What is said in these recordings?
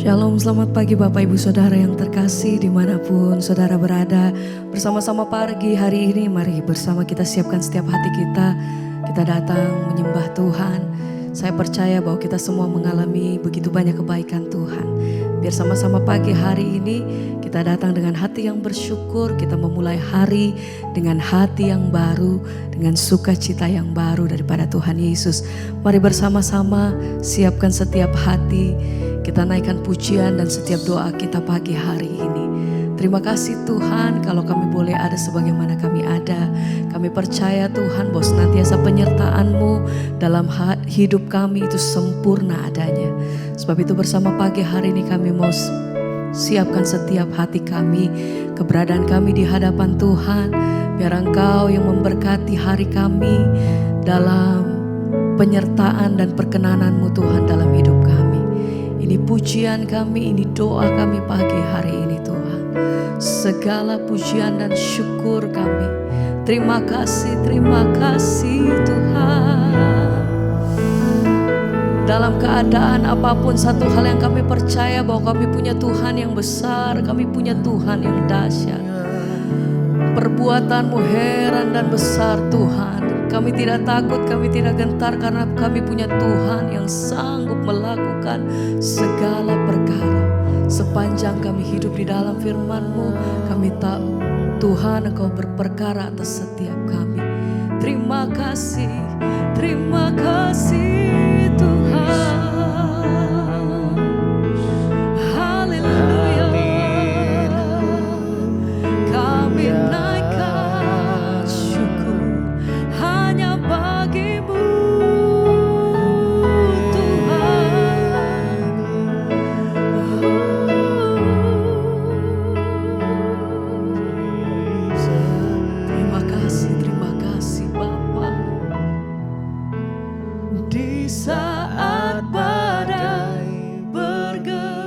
Shalom, selamat pagi Bapak Ibu Saudara yang terkasih dimanapun Saudara berada. Bersama-sama pagi hari ini mari bersama kita siapkan setiap hati kita. Kita datang menyembah Tuhan. Saya percaya bahwa kita semua mengalami begitu banyak kebaikan Tuhan. Biar sama-sama pagi hari ini kita datang dengan hati yang bersyukur. Kita memulai hari dengan hati yang baru, dengan sukacita yang baru daripada Tuhan Yesus. Mari bersama-sama siapkan setiap hati. Kita naikkan pujian dan setiap doa kita pagi hari ini. Terima kasih Tuhan kalau kami boleh ada sebagaimana kami ada. Kami percaya Tuhan bahwa senantiasa penyertaan-Mu dalam hidup kami itu sempurna adanya. Sebab itu bersama pagi hari ini kami mau siapkan setiap hati kami, keberadaan kami di hadapan Tuhan. Biar Engkau yang memberkati hari kami dalam penyertaan dan perkenanan-Mu Tuhan dalam hidup kami. Ini pujian kami, ini doa kami pagi hari ini Tuhan. Segala pujian dan syukur kami. Terima kasih Tuhan. Dalam keadaan apapun, satu hal yang kami percaya bahwa kami punya Tuhan yang besar, kami punya Tuhan yang dahsyat. Perbuatan-Mu heran dan besar Tuhan. Kami tidak takut, kami tidak gentar karena kami punya Tuhan yang sanggup melakukan segala perkara. Sepanjang kami hidup di dalam firman-Mu, kami tahu Tuhan Engkau berperkara atas setiap kami. Terima kasih Tuhan. Haleluya. Kami naikkan syukur hanya bagi-Mu Tuhan. Terima kasih Bapa. Di saat badai bergelora,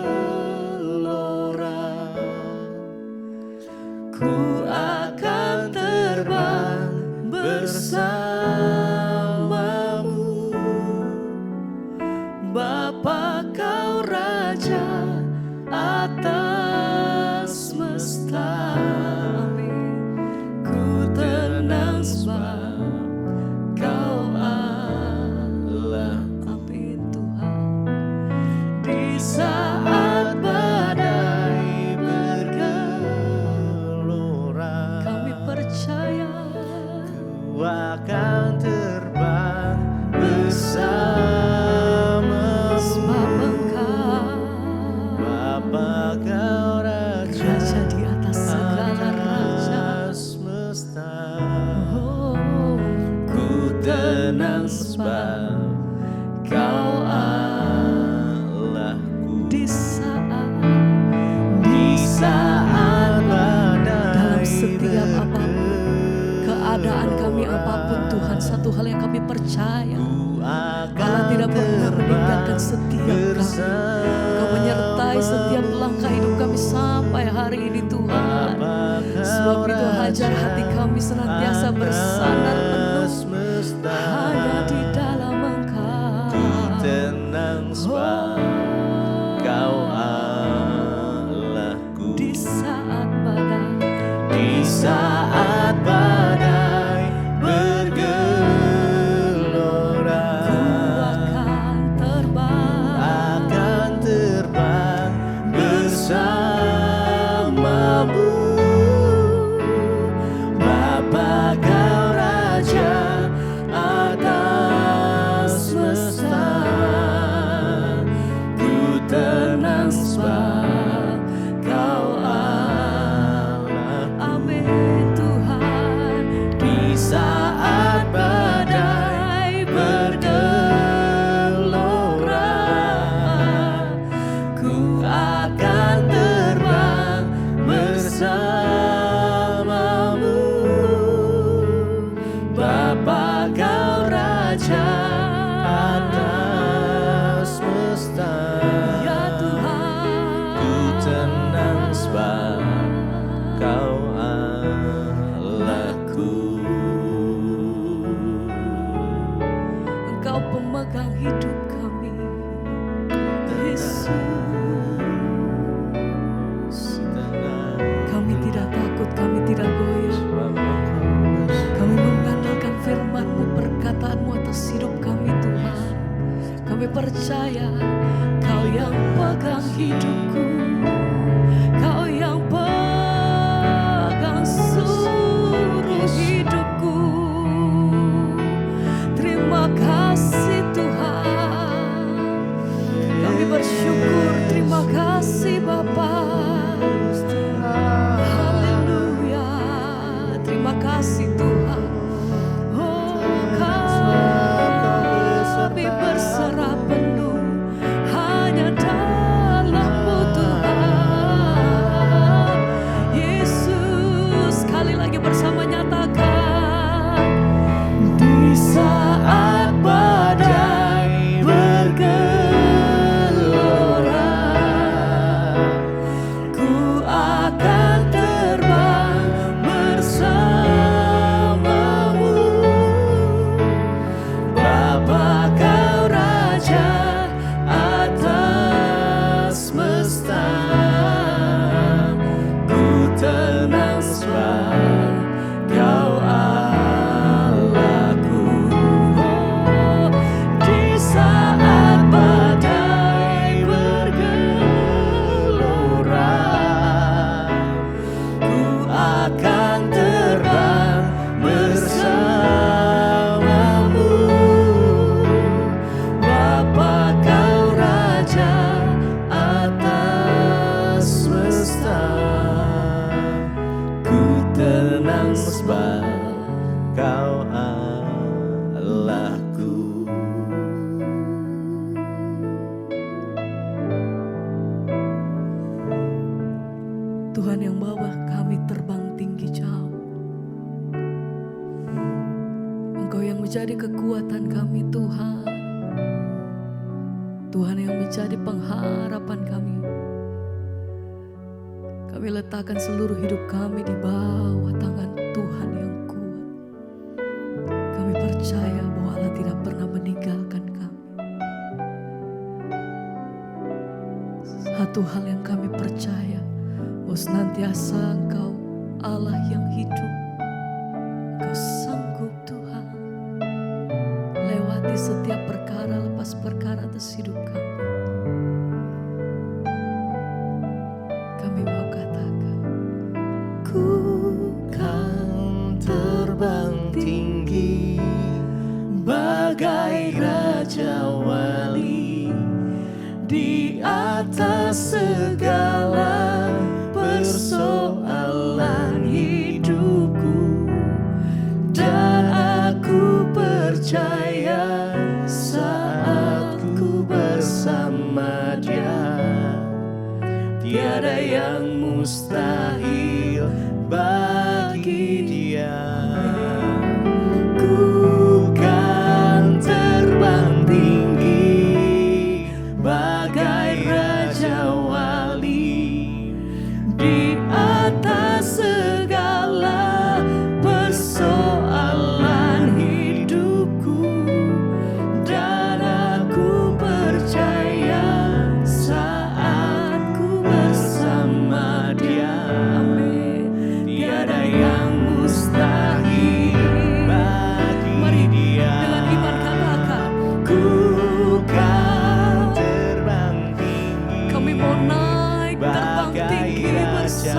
ku akan terbang bersama-Mu. Bapa Kau Raja atas semesta. Ku tenang sebab Kau Allah. Amin Tuhan. Di saat badai bergelora, kami percaya Ku akan terbang bersama-Mu. Sebab Engkau Bapa Kau Raja di atas segala raja semesta. Ku tenang sebab Kau Allahku. Di saat badai, dalam setiap apapun keadaan kami apapun Tuhan, satu hal yang kami percaya, Allah tidak pernah meninggalkan setiap kami. Kau menyertai setiap langkah hidup kami sampai hari ini Tuhan. Sebab itu hajar hati kami senantiasa bersandar penuh hanya di dalam Engkau. Tenang sebab Kau Allahku. Di saat badai bergelora, ku akan terbang bersama-Mu. Bapa Kau Raja atas semesta. Ku tenang sebab Kau Allah. Amin Tuhan. Di saat badai bergelora, ku akan terbang bersama-Mu. Bapa Kau Raja atas semesta. Ya Tuhan. Ku tenang sebab Kau Allahku. Engkau pemegang hidup kami, Yesus. percaya Kau yang pegang hidupku, Kau yang pegang seluruh hidupku. Terima kasih Tuhan, kami bersyukur. Terima kasih Bapa. Haleluya. Terima kasih Tuhan. Oh, kami berserah penuh hanya dalam-Mu Tuhan. Yesus, sekali lagi bersama nyatakan, di saat badai bergelora, ku akan terbang bersamamu. Bapa, Kau Raja atas semesta, ku tenang sebab Kau Allahku. Oh, di saat badai bergelora, ku akan terbang bersamamu. Bapa, Kau Raja atas semesta, ku tenang sebab Kau Allahku. Tuhan yang bawa kami terbang tinggi jauh, Engkau yang menjadi kekuatan kami Tuhan. Tuhan yang menjadi pengharapan kami. Kami letakkan seluruh hidup kami di bawah tangan Tuhan yang kuat. Kami percaya bahwa Allah tidak pernah meninggalkan kami. Satu hal yang kami percaya, bahwa senantiasa Engkau Allah yang hidup. Engkau sanggup Tuhan lewati setiap perkara lepas perkara atas hidup kami. Kami mau katakan, ku kan terbang tinggi bagai Raja Wali di atas segala persoalan hidupku. Dan aku percaya saat ku bersama Dia, tiada yang mustahil bagi Dia. Ku kan terbang tinggi bagai Raja Wali di atas segala persoalan hidupku. Dan aku percaya saat ku bersama Dia, amin, tiada yang mustahil bagi Dia. Dengan iman katakan, ku kan terbang tinggi. Kami mau naik terbang tinggi bersama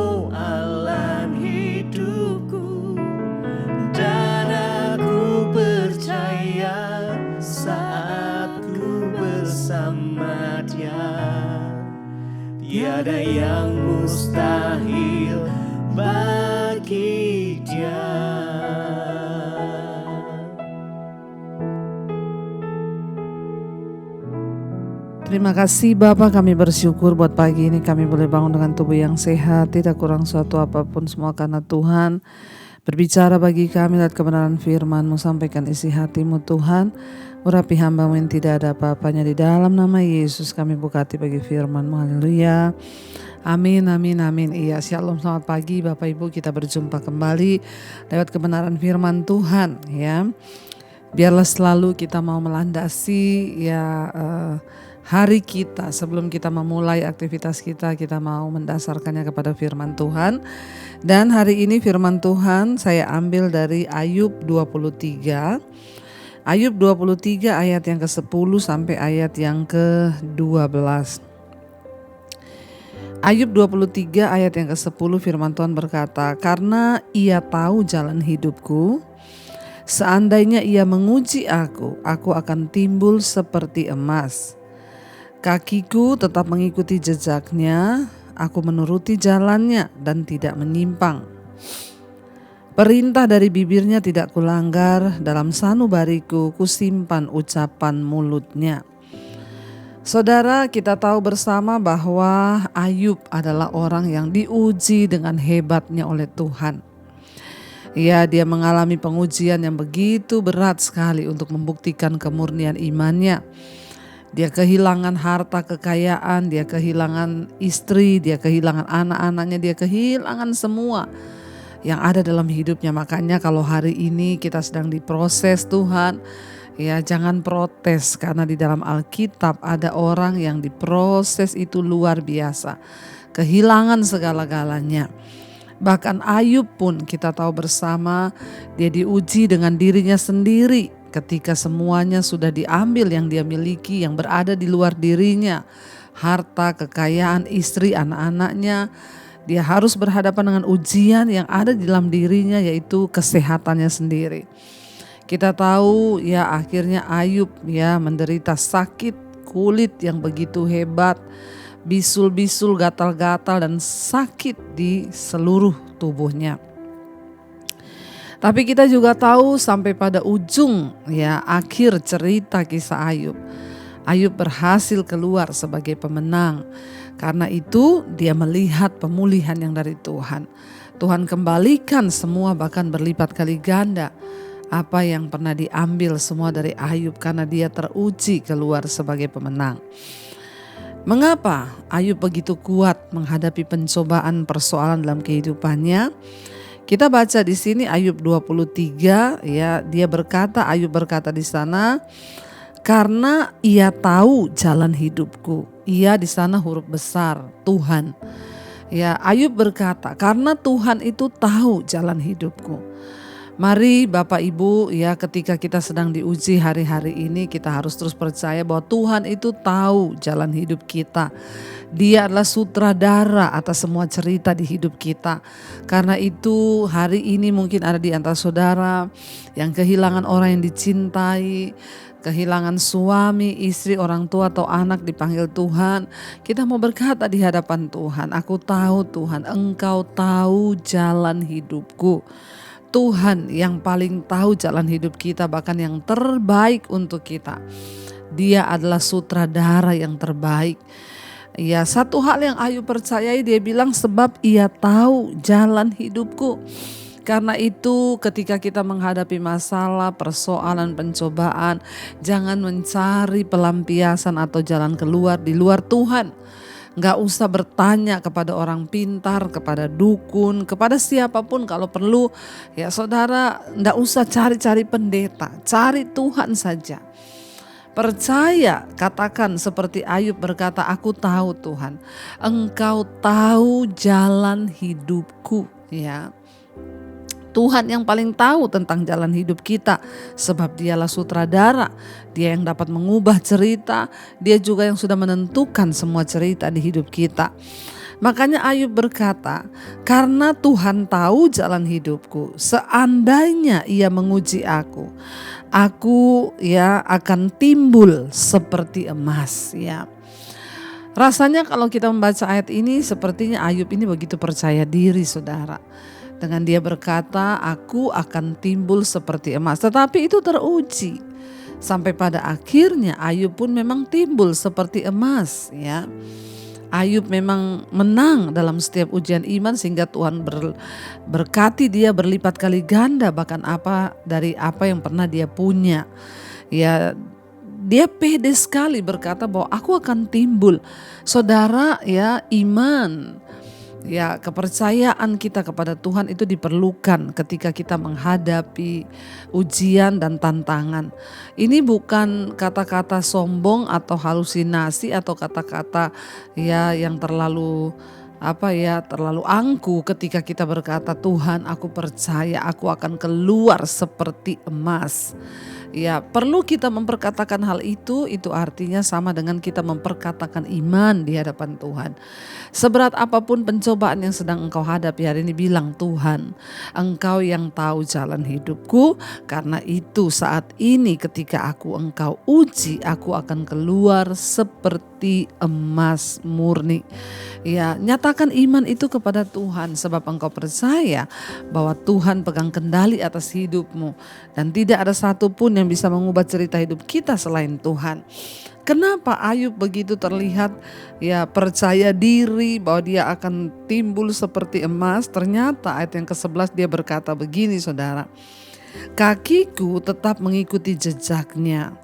persoalan hidupku, dan aku percaya saat ku bersama Dia, tiada yang mustahil bagi Dia. Terima kasih Bapak, kami bersyukur buat pagi ini kami boleh bangun dengan tubuh yang sehat, tidak kurang suatu apapun, semua karena Tuhan berbicara bagi kami lewat kebenaran firman-Mu. Sampaikan isi hati-Mu Tuhan, urapi hamba-Mu yang tidak ada apa-apanya. Di dalam nama Yesus kami buka hati bagi firman-Mu. Haleluya. Amin, amin, amin. Iya, shalom, selamat pagi Bapak Ibu, kita berjumpa kembali lewat kebenaran firman Tuhan ya. Biarlah selalu kita mau melandasi ya hari kita, sebelum kita memulai aktivitas kita mau mendasarkannya kepada firman Tuhan. Dan hari ini firman Tuhan saya ambil dari Ayub 23. Ayub 23 ayat yang ke-10 sampai ayat yang ke-12. Ayub 23 ayat yang ke-10 firman Tuhan berkata, "Karena Ia tahu jalan hidupku, seandainya Ia menguji aku akan timbul seperti emas. Kakiku tetap mengikuti jejaknya, aku menuruti jalannya dan tidak menyimpang. Perintah dari bibirnya tidak kulanggar, dalam sanubariku kusimpan ucapan mulutnya." Saudara, kita tahu bersama bahwa Ayub adalah orang yang diuji dengan hebatnya oleh Tuhan. Ya, dia mengalami pengujian yang begitu berat sekali untuk membuktikan kemurnian imannya. Dia kehilangan harta kekayaan, dia kehilangan istri, dia kehilangan anak-anaknya, dia kehilangan semua yang ada dalam hidupnya. Makanya kalau hari ini kita sedang diproses Tuhan, ya jangan protes, karena di dalam Alkitab ada orang yang diproses itu luar biasa, kehilangan segala-galanya. Bahkan Ayub pun kita tahu bersama, dia diuji dengan dirinya sendiri. Ketika semuanya sudah diambil yang dia miliki, yang berada di luar dirinya, harta, kekayaan, istri, anak-anaknya, dia harus berhadapan dengan ujian yang ada di dalam dirinya, yaitu kesehatannya sendiri. Kita tahu ya akhirnya Ayub ya menderita sakit kulit yang begitu hebat, bisul-bisul, gatal-gatal dan sakit di seluruh tubuhnya. Tapi kita juga tahu sampai pada ujung ya akhir cerita kisah Ayub, Ayub berhasil keluar sebagai pemenang. Karena itu dia melihat pemulihan yang dari Tuhan. Tuhan kembalikan semua, bahkan berlipat kali ganda apa yang pernah diambil semua dari Ayub, karena dia teruji keluar sebagai pemenang. Mengapa Ayub begitu kuat menghadapi pencobaan persoalan dalam kehidupannya? Kita baca di sini Ayub 23 ya, Ayub berkata di sana, "Karena Ia tahu jalan hidupku." Ia di sana huruf besar, Tuhan. Ya, Ayub berkata, "Karena Tuhan itu tahu jalan hidupku." Mari Bapak Ibu ya, ketika kita sedang diuji hari-hari ini, kita harus terus percaya bahwa Tuhan itu tahu jalan hidup kita. Dia adalah sutradara atas semua cerita di hidup kita. Karena itu hari ini mungkin ada di antara saudara yang kehilangan orang yang dicintai, kehilangan suami, istri, orang tua atau anak, dipanggil Tuhan. Kita mau berkata di hadapan Tuhan, "Aku tahu Tuhan, Engkau tahu jalan hidupku." Tuhan yang paling tahu jalan hidup kita, bahkan yang terbaik untuk kita. Dia adalah sutradara yang terbaik. Ya, satu hal yang Ayub percayai, dia bilang, "Sebab Ia tahu jalan hidupku." Karena itu ketika kita menghadapi masalah, persoalan, pencobaan, jangan mencari pelampiasan atau jalan keluar di luar Tuhan. Gak usah bertanya kepada orang pintar, kepada dukun, kepada siapapun. Kalau perlu ya saudara, gak usah cari-cari pendeta, cari Tuhan saja. Percaya, katakan seperti Ayub berkata, "Aku tahu Tuhan, Engkau tahu jalan hidupku." Ya, Tuhan yang paling tahu tentang jalan hidup kita, sebab Dialah sutradara. Dia yang dapat mengubah cerita, Dia juga yang sudah menentukan semua cerita di hidup kita. Makanya Ayub berkata, karena Tuhan tahu jalan hidupku, seandainya ia menguji aku ya akan timbul seperti emas ya. Rasanya kalau kita membaca ayat ini sepertinya Ayub ini begitu percaya diri saudara. Dengan dia berkata, aku akan timbul seperti emas. Tetapi itu teruji. Sampai pada akhirnya Ayub pun memang timbul seperti emas ya. Ayub memang menang dalam setiap ujian iman sehingga Tuhan berkati dia berlipat kali ganda bahkan dari apa yang pernah dia punya. Ya, dia pede sekali berkata bahwa aku akan timbul. Saudara ya, iman ya, kepercayaan kita kepada Tuhan itu diperlukan ketika kita menghadapi ujian dan tantangan. Ini bukan kata-kata sombong atau halusinasi atau kata-kata ya yang terlalu terlalu angkuh ketika kita berkata, Tuhan aku percaya aku akan keluar seperti emas. Ya, perlu kita memperkatakan hal itu artinya sama dengan kita memperkatakan iman di hadapan Tuhan. Seberat apapun pencobaan yang sedang engkau hadapi hari ini, bilang, Tuhan, engkau yang tahu jalan hidupku, karena itu saat ini ketika engkau uji, aku akan keluar seperti emas murni. Ya, nyatakan iman itu kepada Tuhan sebab engkau percaya bahwa Tuhan pegang kendali atas hidupmu dan tidak ada satupun yang bisa mengubah cerita hidup kita selain Tuhan. Kenapa Ayub begitu terlihat ya percaya diri bahwa dia akan timbul seperti emas? Ternyata ayat yang ke-11 dia berkata begini saudara. Kakiku tetap mengikuti jejaknya.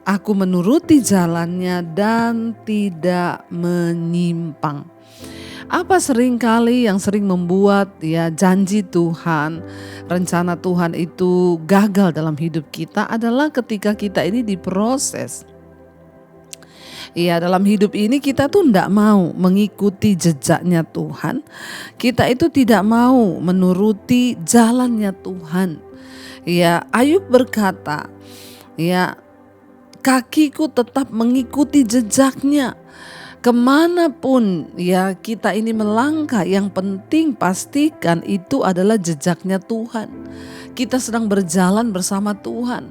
Aku menuruti jalannya dan tidak menyimpang. Apa seringkali yang sering membuat ya janji Tuhan, rencana Tuhan itu gagal dalam hidup kita adalah ketika kita ini diproses. Iya, dalam hidup ini kita tuh tidak mau mengikuti jejaknya Tuhan. Kita itu tidak mau menuruti jalannya Tuhan. Ya, Ayub berkata, ya, kakiku tetap mengikuti jejaknya. Kemanapun ya kita ini melangkah, yang penting pastikan itu adalah jejaknya Tuhan. Kita sedang berjalan bersama Tuhan.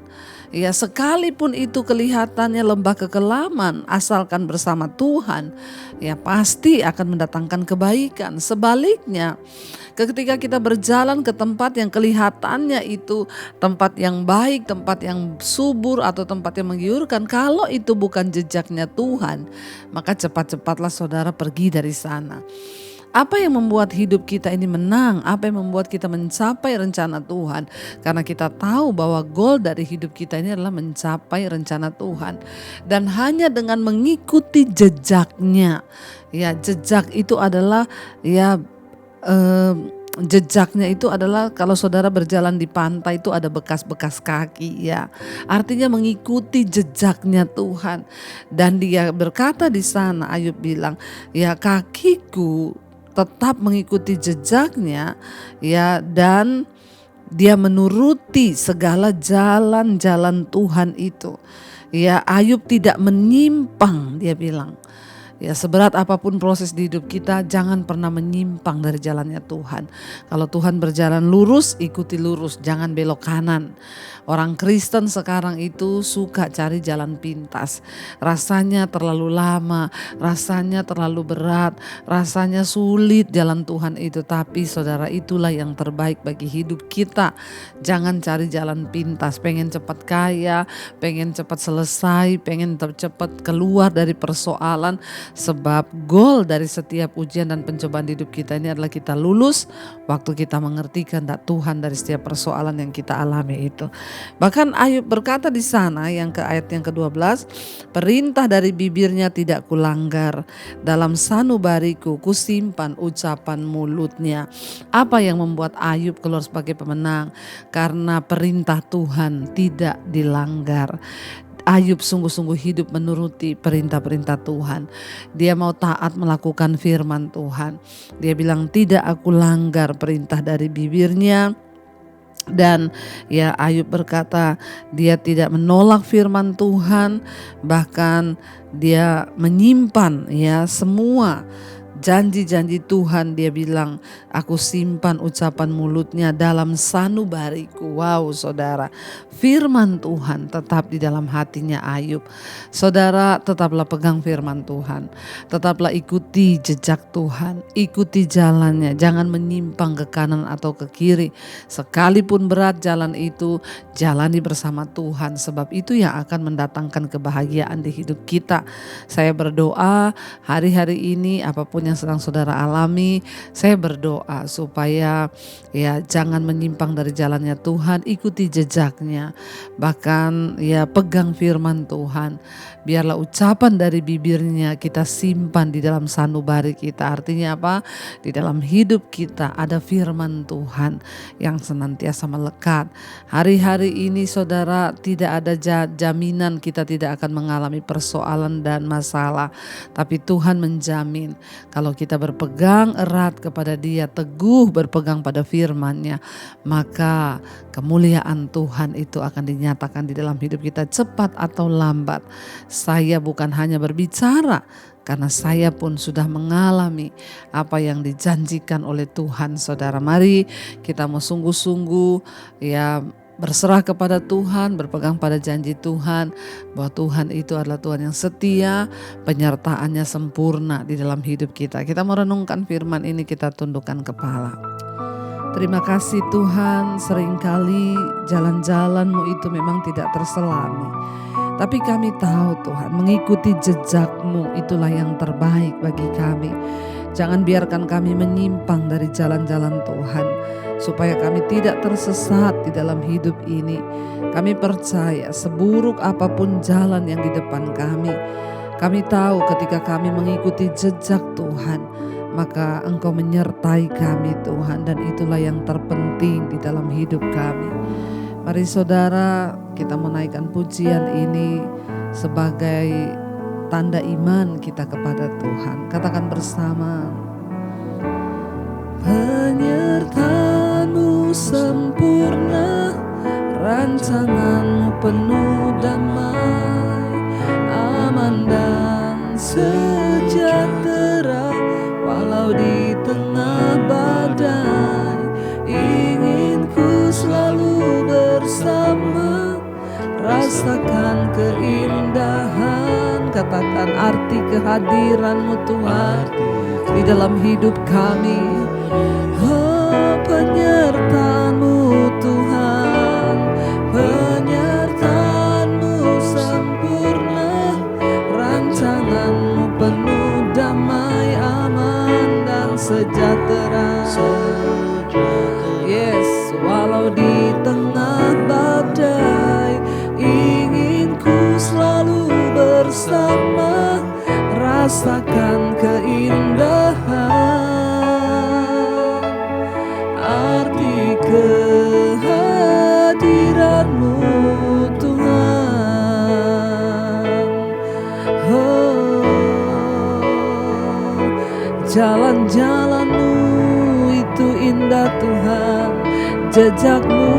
Ya, sekalipun itu kelihatannya lembah kekelaman, asalkan bersama Tuhan, ya pasti akan mendatangkan kebaikan. Sebaliknya, ketika kita berjalan ke tempat yang kelihatannya itu tempat yang baik, tempat yang subur atau tempat yang menggiurkan, kalau itu bukan jejaknya Tuhan, maka cepat-cepatlah saudara pergi dari sana. Apa yang membuat hidup kita ini menang? Apa yang membuat kita mencapai rencana Tuhan? Karena kita tahu bahwa goal dari hidup kita ini adalah mencapai rencana Tuhan. Dan hanya dengan mengikuti jejaknya. Ya, jejak itu adalah jejaknya itu adalah kalau saudara berjalan di pantai itu ada bekas-bekas kaki ya. Artinya mengikuti jejaknya Tuhan. Dan dia berkata di sana, Ayub bilang, ya kakiku tetap mengikuti jejaknya ya, dan dia menuruti segala jalan-jalan Tuhan itu. Ya, Ayub tidak menyimpang, dia bilang. Ya, seberat apapun proses di hidup kita, jangan pernah menyimpang dari jalannya Tuhan. Kalau Tuhan berjalan lurus, ikuti lurus, jangan belok kanan. Orang Kristen sekarang itu suka cari jalan pintas. Rasanya terlalu lama, rasanya terlalu berat, rasanya sulit jalan Tuhan itu. Tapi saudara, itulah yang terbaik bagi hidup kita. Jangan cari jalan pintas, pengen cepat kaya, pengen cepat selesai, pengen cepat keluar dari persoalan. Sebab goal dari setiap ujian dan pencobaan hidup kita ini adalah kita lulus waktu kita mengerti kehendak Tuhan dari setiap persoalan yang kita alami itu. Bahkan Ayub berkata di sana yang ke ayat yang ke-12, perintah dari bibirnya tidak kulanggar, dalam sanubariku kusimpan ucapan mulutnya. Apa yang membuat Ayub keluar sebagai pemenang? Karena perintah Tuhan tidak dilanggar. Ayub sungguh-sungguh hidup menuruti perintah-perintah Tuhan. Dia mau taat melakukan firman Tuhan. Dia bilang, tidak aku langgar perintah dari bibirnya. Dan ya, Ayub berkata dia tidak menolak firman Tuhan, bahkan dia menyimpan ya semua Janji-janji Tuhan, dia bilang, aku simpan ucapan mulutnya dalam sanubariku. Wow saudara, firman Tuhan tetap di dalam hatinya Ayub. Saudara, tetaplah pegang firman Tuhan. Tetaplah ikuti jejak Tuhan, ikuti jalannya. Jangan menyimpang ke kanan atau ke kiri. Sekalipun berat jalan itu, jalani bersama Tuhan. Sebab itu yang akan mendatangkan kebahagiaan di hidup kita. Saya berdoa hari-hari ini apapun yang sedang saudara alami, saya berdoa supaya ya jangan menyimpang dari jalannya Tuhan, ikuti jejaknya. Bahkan ya pegang firman Tuhan. Biarlah ucapan dari bibirnya kita simpan di dalam sanubari kita. Artinya apa? Di dalam hidup kita ada firman Tuhan yang senantiasa melekat. Hari-hari ini saudara, tidak ada jaminan kita tidak akan mengalami persoalan dan masalah. Tapi Tuhan menjamin kalau kita berpegang erat kepada Dia, teguh berpegang pada firman-Nya, maka kemuliaan Tuhan itu akan dinyatakan di dalam hidup kita cepat atau lambat. Saya bukan hanya berbicara, karena saya pun sudah mengalami apa yang dijanjikan oleh Tuhan. Saudara, mari kita mau sungguh-sungguh ya berserah kepada Tuhan, berpegang pada janji Tuhan, bahwa Tuhan itu adalah Tuhan yang setia, penyertaannya sempurna di dalam hidup kita. Kita merenungkan firman ini, kita tundukkan kepala. Terima kasih Tuhan, seringkali jalan-jalan-Mu itu memang tidak terselami. Tapi kami tahu Tuhan, mengikuti jejak-Mu itulah yang terbaik bagi kami. Jangan biarkan kami menyimpang dari jalan-jalan Tuhan, supaya kami tidak tersesat di dalam hidup ini. Kami percaya seburuk apapun jalan yang di depan kami tahu ketika kami mengikuti jejak Tuhan, maka Engkau menyertai kami Tuhan, dan itulah yang terpenting di dalam hidup kami. Mari saudara, kita menaikkan pujian ini sebagai tanda iman kita kepada Tuhan. Katakan bersama. Penyertaan-Mu sempurna, rancangan-Mu penuh damai, aman dan sejahtera walau di tengah badai. Ingin ku selalu bersama, rasakan keindahan. Katakan arti kehadiran-Mu Tuhan di dalam hidup kami. Oh, penyertaan-Mu Tuhan, penyertaan-Mu sempurna, rancangan-Mu penuh damai, aman dan sejahtera. Yes, walau di tengah badai, ingin ku selalu bersama, rasakan keindahan. Arti kehadiran-Mu Tuhan. Oh, jalan-jalan-Mu itu indah Tuhan, jejak-Mu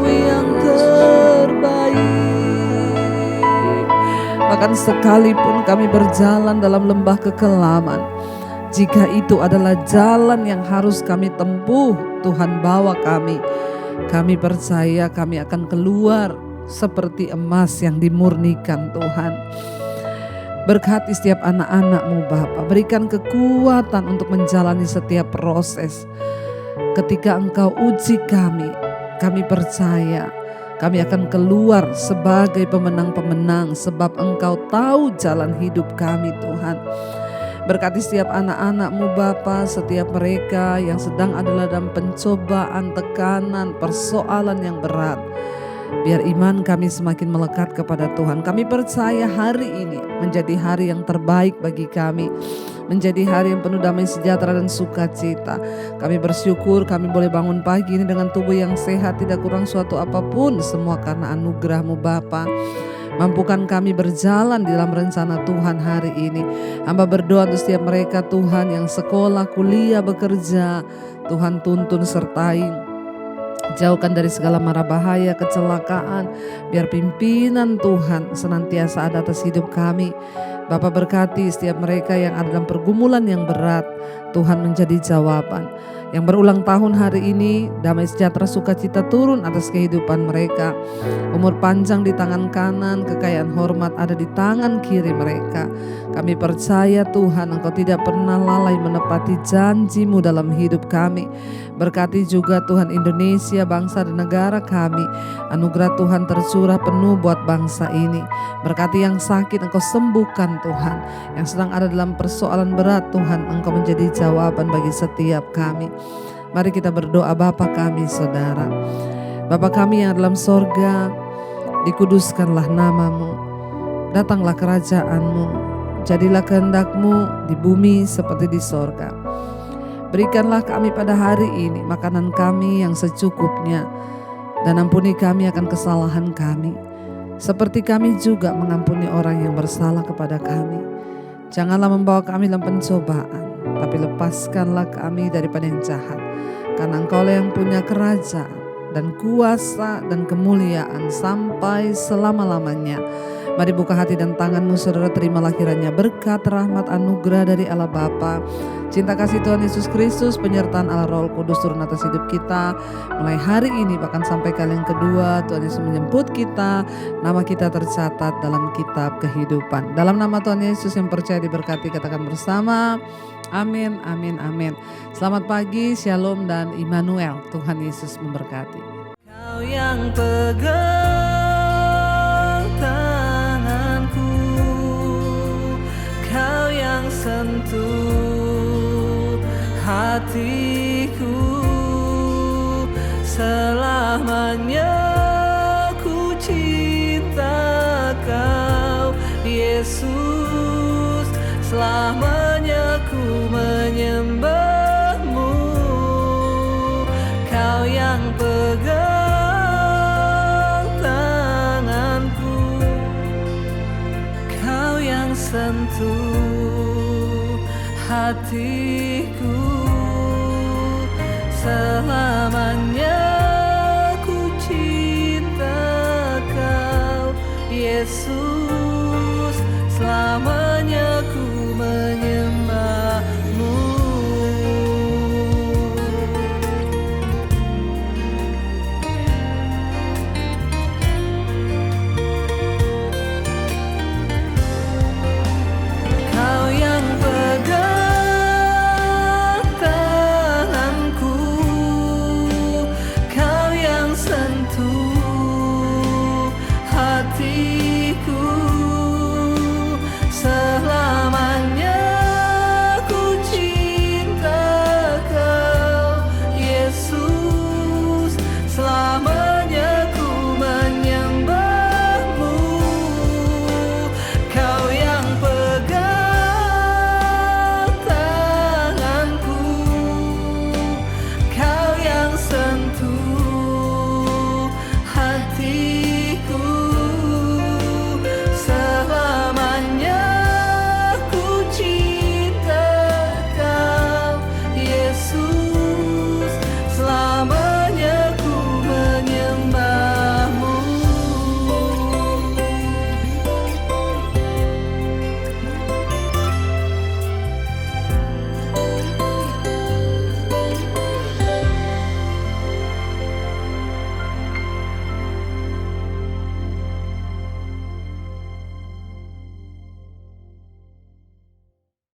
yang terbaik. Bahkan sekalipun kami berjalan dalam lembah kekelaman, jika itu adalah jalan yang harus kami tempuh, Tuhan bawa kami. Kami percaya kami akan keluar seperti emas yang dimurnikan Tuhan. Berkati setiap anak-anak-Mu Bapa, berikan kekuatan untuk menjalani setiap proses. Ketika Engkau uji kami percaya kami akan keluar sebagai pemenang-pemenang, sebab Engkau tahu jalan hidup kami Tuhan. Berkati setiap anak-anak-Mu Bapa, setiap mereka yang sedang adalah dalam pencobaan, tekanan, persoalan yang berat. Biar iman kami semakin melekat kepada Tuhan. Kami percaya hari ini menjadi hari yang terbaik bagi kami, menjadi hari yang penuh damai sejahtera dan sukacita. Kami bersyukur kami boleh bangun pagi ini dengan tubuh yang sehat, tidak kurang suatu apapun, semua karena anugerah-Mu Bapa. Mampukan kami berjalan di dalam rencana Tuhan hari ini. Hamba berdoa untuk setiap mereka Tuhan yang sekolah, kuliah, bekerja. Tuhan tuntun sertai, jauhkan dari segala mara bahaya, kecelakaan. Biar pimpinan Tuhan senantiasa ada atas hidup kami. Bapa berkati setiap mereka yang ada dalam pergumulan yang berat, Tuhan menjadi jawaban. Yang berulang tahun hari ini, damai sejahtera sukacita turun atas kehidupan mereka. Umur panjang di tangan kanan, kekayaan hormat ada di tangan kiri mereka. Kami percaya Tuhan, Engkau tidak pernah lalai menepati janji-Mu dalam hidup kami. Berkati juga Tuhan Indonesia, bangsa dan negara kami. Anugerah Tuhan tercurah penuh buat bangsa ini. Berkati yang sakit, Engkau sembuhkan Tuhan. Yang sedang ada dalam persoalan berat, Tuhan, Engkau menjadi jawaban bagi setiap kami. Mari kita berdoa. Bapa kami, Saudara. Bapa kami yang dalam sorga, dikuduskanlah nama-Mu. Datanglah kerajaan-Mu. Jadilah kehendak-Mu di bumi seperti di sorga. Berikanlah kami pada hari ini makanan kami yang secukupnya, dan ampuni kami akan kesalahan kami, seperti kami juga mengampuni orang yang bersalah kepada kami. Janganlah membawa kami dalam pencobaan, tapi lepaskanlah kami daripada yang jahat. Karena Engkau yang punya kerajaan dan kuasa dan kemuliaan sampai selama-lamanya. Mari buka hati dan tanganmu, saudara, terimalah kiranya berkat, rahmat, anugerah dari Allah Bapa, cinta kasih Tuhan Yesus Kristus, penyertaan Allah Roh Kudus turun atas hidup kita mulai hari ini bahkan sampai kali yang kedua Tuhan Yesus menjemput kita, nama kita tercatat dalam kitab kehidupan. Dalam nama Tuhan Yesus yang percaya diberkati, katakan bersama, amin, amin, amin. Selamat pagi, shalom dan Immanuel. Tuhan Yesus memberkati. Kau yang pegang tanganku, Kau yang sentuh hatiku, selamanya ku cinta Kau Yesus, selamanya ku menyembah-Mu. Kau yang pegang tanganku, Kau yang sentuh hatiku, selamanya